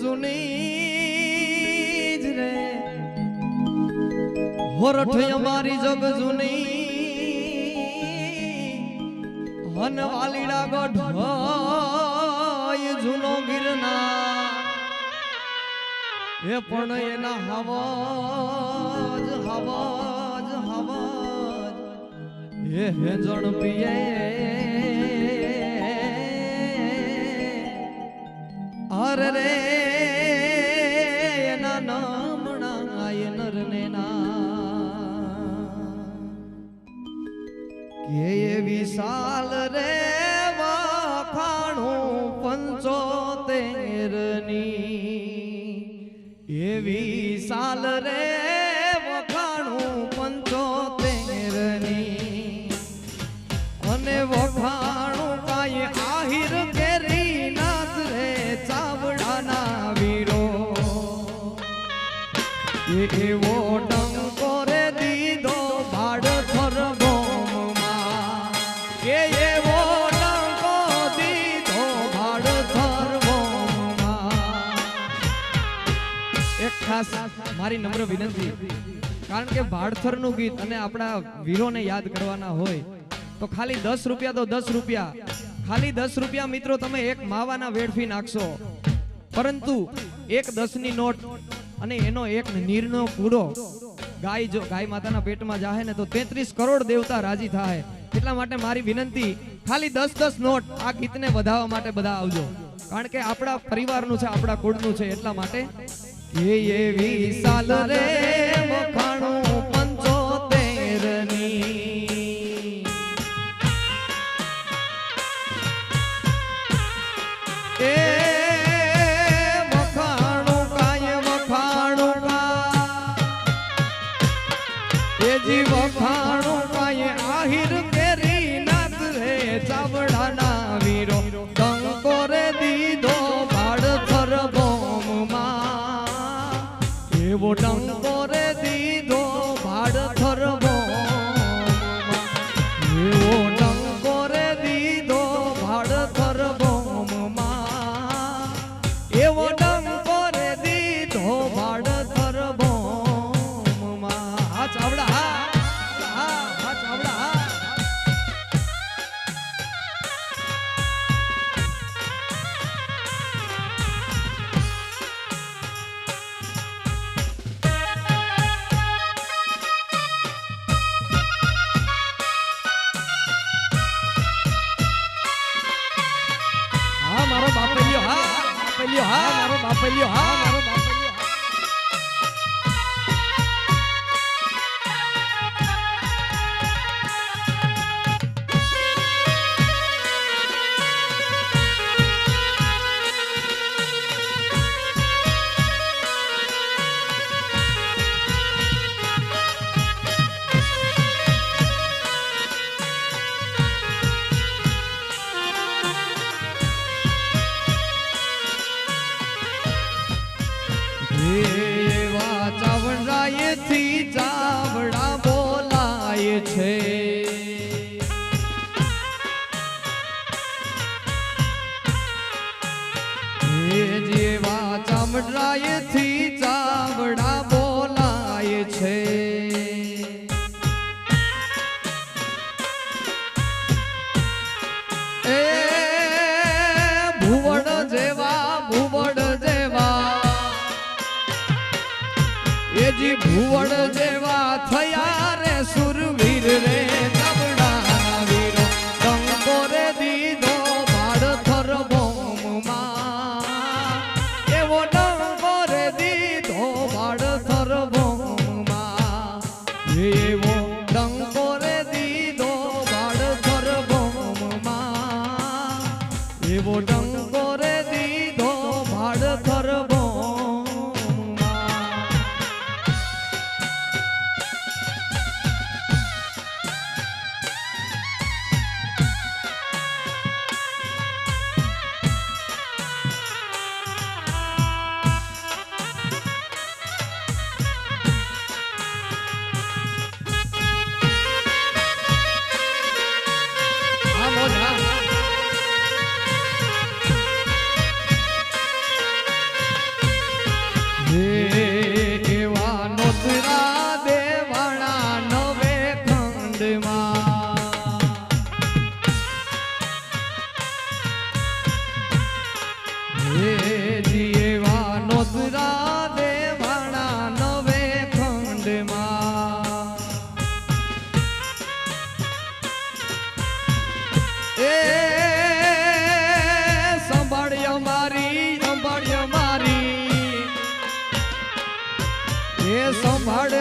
જૂની જ રે હોરઠ અમારી જગ જૂની હન વાલીડા ગઢ જૂનો ગિરનાર એ પણ એના હવાજ હવાજ હવાજ એ હેજણ પીએ અરે રે એના નામણા એ નરને ના કે એવી સાલ રે વખાણું 75 ની એવી સાલ રે વખાણું 75 ની અને વખાણું કાય આહિર કેરી નાથ રે ચાવડાના વીરો એવો ડંકો રે દીધો ભાડ થર ભોમમાં કે એવો ડંકો દીધો ભાડ થર ભોમમાં એક ખાસ મારી નમ્ર વિનંતી કારણ કે ભાડથરનું ગીત અને આપણા વીરોને યાદ કરવાના હોય તો ખાલી 10 રૂપિયા તો 10 રૂપિયા ખાલી 10 રૂપિયા મિત્રો તમે એક માવાના વેડફી નાખશો પરંતુ એક 10 ની નોટ અને એનો એક નીરનો પૂરો ગાય જો ગાય માતાના પેટમાં જાહે ને તો 33 કરોડ દેવતા રાજી થાય એટલા માટે મારી વિનંતી ખાલી 10 નોટ આ ગીતને વધાવવા માટે બધા આવજો કારણ કે આપણા પરિવારનું છે આપણા કુળનું છે એટલા માટે એવી સાલ રે વખાણું 75 ની એ વખાણું કાય વખાણું કા એ જી વખાણું કાય આહિર કેરી નાથ રે ચાવડાના વીરો ડંકો રે દીધો ભાડ થર ભોમમાં એવો ડંકો રે દીધો ભાડ થર ભોમમાં એવો ડંકો રે દીધો ભાડ થર ભોમમાં એવો ડંકો રે દીધો ભાડ થર ભોમમાં હા ચાવડા હા ચાવડા હા મારો બાપલિયો હા મારો બાપલિયો હા મારો બાપલિયો એવા ચાવડાએથી ચાવડા બોલાય છે જેવા ચામડાએથી ચાવડા બોલાય છે એ ભુવડ જેવા એજી ભુવડ જેવા થયા રે સુરવીર રે ચાવડાના વીરો ડંકો રે દીધો ભાડ થર ભોમમાં એવો ડંકો રે દીધો ભાડ થર ભોમમાં એવો ડંકો રે દીધો ભાડ થર ભોમમાં એવો ડંકો રે દીધો ભાડ થર ભોમમાં ભાડ